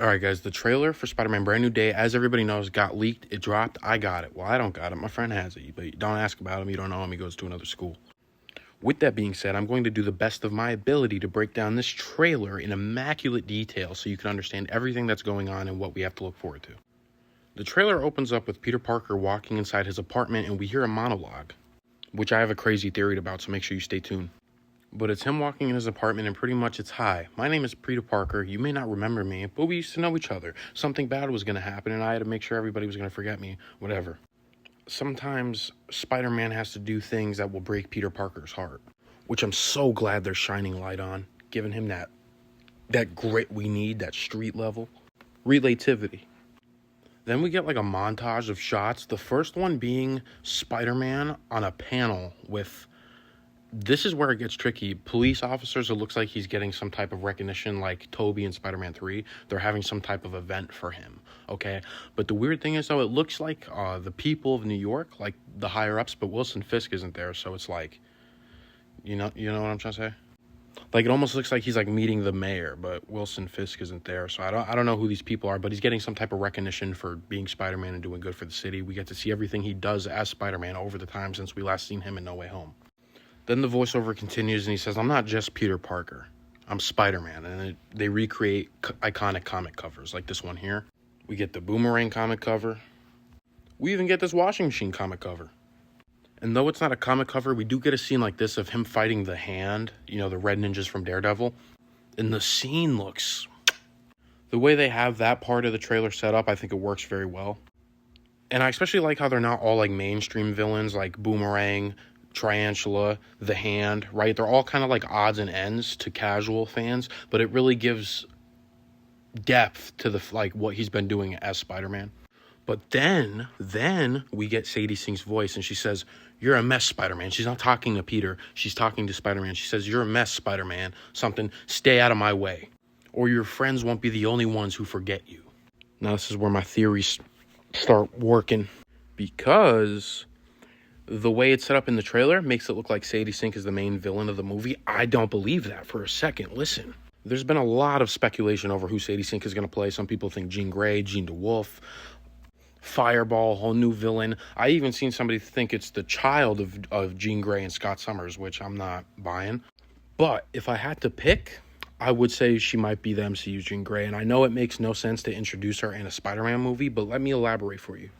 Alright guys, the trailer for Spider-Man Brand New Day, as everybody knows, got leaked. It dropped. I got it. Well, I don't got it. My friend has it. But don't ask about him. You don't know him. He goes to another school. With that being said, I'm going to do the best of my ability to break down this trailer in immaculate detail so you can understand everything that's going on and what we have to look forward to. The trailer opens up with Peter Parker walking inside his apartment, and we hear a monologue, which I have a crazy theory about, so make sure you stay tuned. But it's him walking in his apartment, and pretty much it's, "Hi, my name is Peter Parker. You may not remember me, but we used to know each other. Something bad was going to happen, and I had to make sure everybody was going to forget me. Whatever." Sometimes Spider-Man has to do things that will break Peter Parker's heart, which I'm so glad they're shining light on, giving him that grit we need, that street level relativity. Then we get like a montage of shots. The first one being Spider-Man on a panel with... This is where it gets tricky. Police officers, it looks like he's getting some type of recognition like Tobey in Spider-Man 3. They're having some type of event for him, okay? But the weird thing is, though, it looks like the people of New York, like the higher-ups, but Wilson Fisk isn't there, so it's like, you know what I'm trying to say? Like, it almost looks like he's, like, meeting the mayor, but Wilson Fisk isn't there, so I don't know who these people are, but he's getting some type of recognition for being Spider-Man and doing good for the city. We get to see everything he does as Spider-Man over the time since we last seen him in No Way Home. Then the voiceover continues, and he says, "I'm not just Peter Parker. I'm Spider-Man." And they recreate iconic comic covers, like this one here. We get the Boomerang comic cover. We even get this washing machine comic cover. And though it's not a comic cover, we do get a scene like this of him fighting the Hand, the red ninjas from Daredevil. And the scene looks... The way they have that part of the trailer set up, I think it works very well. And I especially like how they're not all, like, mainstream villains, like Boomerang, Tarantula, the Hand, right? They're all kind of like odds and ends to casual fans, but it really gives depth to what he's been doing as Spider-Man. But then we get Sadie Sink's voice, and she says, "You're a mess, Spider-Man." She's not talking to Peter. She's talking to Spider-Man. She says, "You're a mess, Spider-Man. Something, stay out of my way, or your friends won't be the only ones who forget you." Now this is where my theories start working, because the way it's set up in the trailer makes it look like Sadie Sink is the main villain of the movie. I don't believe that for a second. Listen, there's been a lot of speculation over who Sadie Sink is going to play. Some people think Jean Grey, Jean DeWolf, Fireball, whole new villain. I even seen somebody think it's the child of Jean Grey and Scott Summers, which I'm not buying. But if I had to pick, I would say she might be the MCU's Jean Grey. And I know it makes no sense to introduce her in a Spider-Man movie, but let me elaborate for you.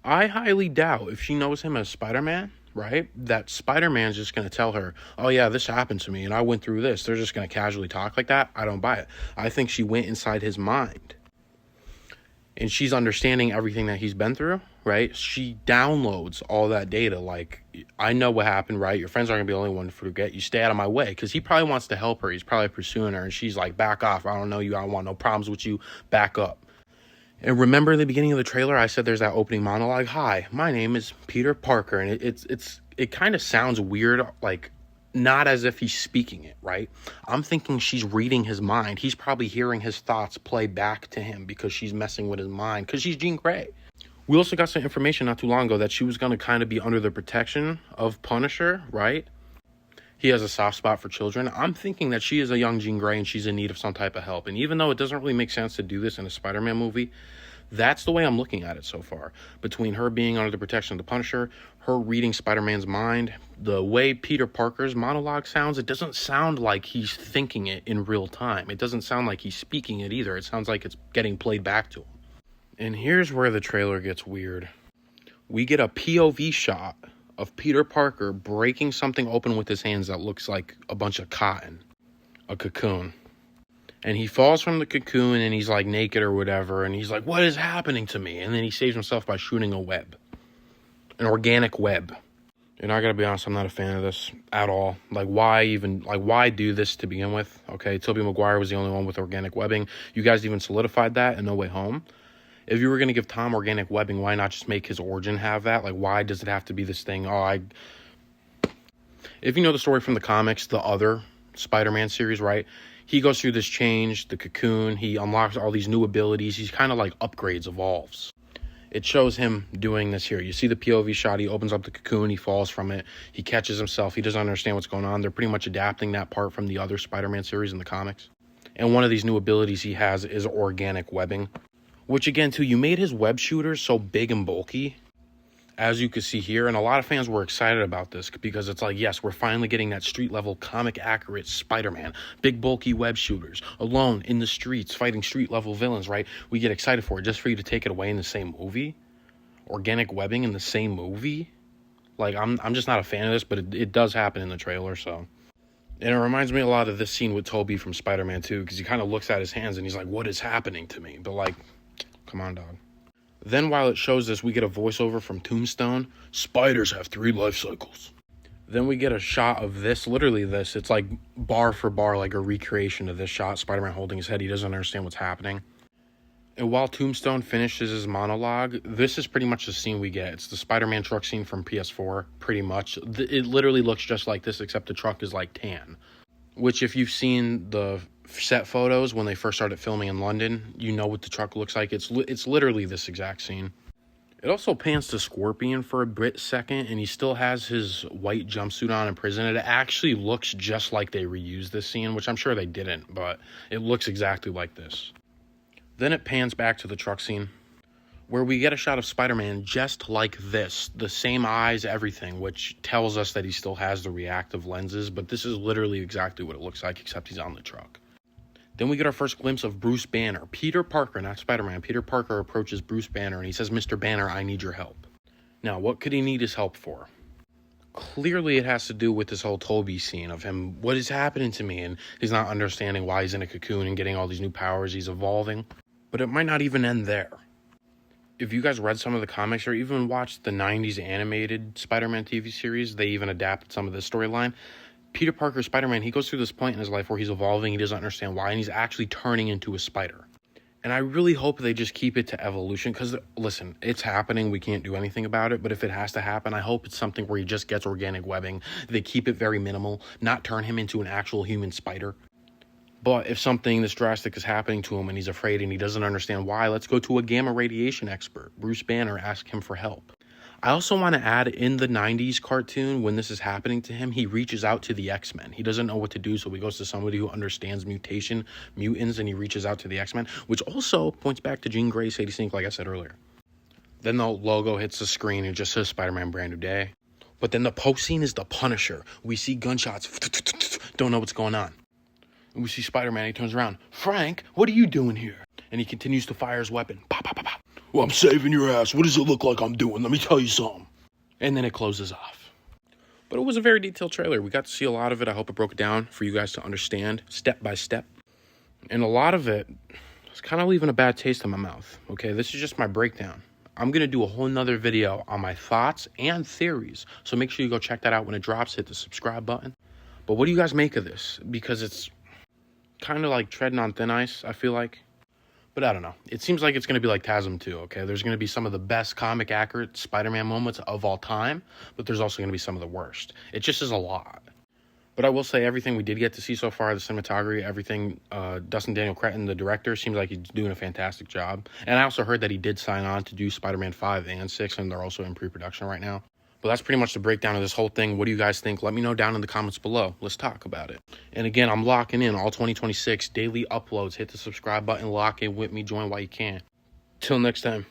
I highly doubt, if she knows him as Spider-Man, right, that Spider-Man's just going to tell her, "Oh yeah, this happened to me and I went through this." They're just going to casually talk like that. I don't buy it. I think she went inside his mind, and she's understanding everything that he's been through, right? She downloads all that data. Like, I know what happened, right? Your friends aren't going to be the only one to forget. You stay out of my way, because he probably wants to help her. He's probably pursuing her, and she's like, "Back off. I don't know you. I don't want no problems with you. Back up." And remember in the beginning of the trailer, I said there's that opening monologue, "Hi, my name is Peter Parker." And it kind of sounds weird, like not as if he's speaking it, right? I'm thinking she's reading his mind. He's probably hearing his thoughts play back to him because she's messing with his mind, because she's Jean Grey. We also got some information not too long ago that she was going to kind of be under the protection of Punisher, right? He has a soft spot for children. I'm thinking that she is a young Jean Grey and she's in need of some type of help. And even though it doesn't really make sense to do this in a Spider-Man movie, that's the way I'm looking at it so far. Between her being under the protection of the Punisher, her reading Spider-Man's mind, the way Peter Parker's monologue sounds, it doesn't sound like he's thinking it in real time. It doesn't sound like he's speaking it either. It sounds like it's getting played back to him. And here's where the trailer gets weird. We get a POV shot of Peter Parker breaking something open with his hands that looks like a bunch of cotton, a cocoon. And he falls from the cocoon and he's like naked or whatever, and he's like, "What is happening to me?" And then he saves himself by shooting a web, an organic web. And I gotta be honest, I'm not a fan of this at all. Why do this to begin with? Okay, Tobey Maguire was the only one with organic webbing. You guys even solidified that in No Way Home. If you were going to give Tom organic webbing, why not just make his origin have that? Like, why does it have to be this thing? If you know the story from the comics, the other Spider-Man series, right? He goes through this change, the cocoon, he unlocks all these new abilities. He's kind of like upgrades, evolves. It shows him doing this here. You see the POV shot, he opens up the cocoon, he falls from it, he catches himself, he doesn't understand what's going on. They're pretty much adapting that part from the other Spider-Man series in the comics. And one of these new abilities he has is organic webbing, which again, too, you made his web shooters so big and bulky, as you can see here. And a lot of fans were excited about this because it's like, yes, we're finally getting that street level comic accurate Spider-Man. Big bulky web shooters, alone in the streets, fighting street level villains, right? We get excited for it. Just for you to take it away in the same movie? Organic webbing in the same movie? Like, I'm just not a fan of this, but it does happen in the trailer, so. And it reminds me a lot of this scene with Tobey from Spider-Man 2, because he kind of looks at his hands and he's like, what is happening to me? But like, come on, dog. Then while it shows this, we get a voiceover from Tombstone. Spiders have 3 life cycles. Then we get a shot of this, literally this. It's like bar for bar, like a recreation of this shot. Spider-Man holding his head. He doesn't understand what's happening. And while Tombstone finishes his monologue, this is pretty much the scene we get. It's the Spider-Man truck scene from PS4, pretty much. It literally looks just like this, except the truck is like tan. Which, if you've seen the set photos when they first started filming in London, you know what the truck looks like. It's literally this exact scene. It also pans to Scorpion for a bit second, and he still has his white jumpsuit on in prison. It actually looks just like they reused this scene, which I'm sure they didn't, but it looks exactly like this. Then it pans back to the truck scene, where we get a shot of Spider-Man just like this. The same eyes, everything, which tells us that he still has the reactive lenses, but this is literally exactly what it looks like, except he's on the truck. Then we get our first glimpse of Bruce Banner. Peter Parker, not Spider-Man. Peter Parker approaches Bruce Banner and he says, Mr. Banner, I need your help. Now, what could he need his help for? Clearly, it has to do with this whole Tobey scene of him, what is happening to me? And he's not understanding why he's in a cocoon and getting all these new powers. He's evolving. But it might not even end there. If you guys read some of the comics or even watched the 90s animated Spider-Man TV series, they even adapted some of this storyline. Peter Parker, Spider-Man, he goes through this point in his life where he's evolving, he doesn't understand why, and he's actually turning into a spider. And I really hope they just keep it to evolution, because, listen, it's happening, we can't do anything about it, but if it has to happen, I hope it's something where he just gets organic webbing, they keep it very minimal, not turn him into an actual human spider. But if something this drastic is happening to him and he's afraid and he doesn't understand why, let's go to a gamma radiation expert, Bruce Banner, ask him for help. I also want to add, in the 90s cartoon, when this is happening to him, he reaches out to the X-Men. He doesn't know what to do, so he goes to somebody who understands mutants, and he reaches out to the X-Men, which also points back to Jean Grey, Sadie Sink, like I said earlier. Then the logo hits the screen and just says Spider-Man Brand New Day. But then the post scene is the Punisher. We see gunshots, don't know what's going on. And we see Spider-Man, he turns around. Frank, what are you doing here? And he continues to fire his weapon. Pop, pop, pop, pop. Well, I'm saving your ass. What does it look like I'm doing? Let me tell you something. And then it closes off. But it was a very detailed trailer. We got to see a lot of it. I hope it broke it down for you guys to understand step by step. And a lot of it is kind of leaving a bad taste in my mouth. Okay, this is just my breakdown. I'm going to do a whole nother video on my thoughts and theories. So make sure you go check that out when it drops. Hit the subscribe button. But what do you guys make of this? Because it's kind of like treading on thin ice, I feel like. But I don't know. It seems like it's going to be like TASM 2, okay? There's going to be some of the best comic accurate Spider-Man moments of all time, but there's also going to be some of the worst. It just is a lot. But I will say everything we did get to see so far, the cinematography, everything, Dustin Daniel Cretton, the director, seems like he's doing a fantastic job. And I also heard that he did sign on to do Spider-Man 5 and 6, and they're also in pre-production right now. But that's pretty much the breakdown of this whole thing. What do you guys think? Let me know down in the comments below. Let's talk about it. And again, I'm locking in all 2026 daily uploads. Hit the subscribe button, lock in with me, join while you can. Till next time.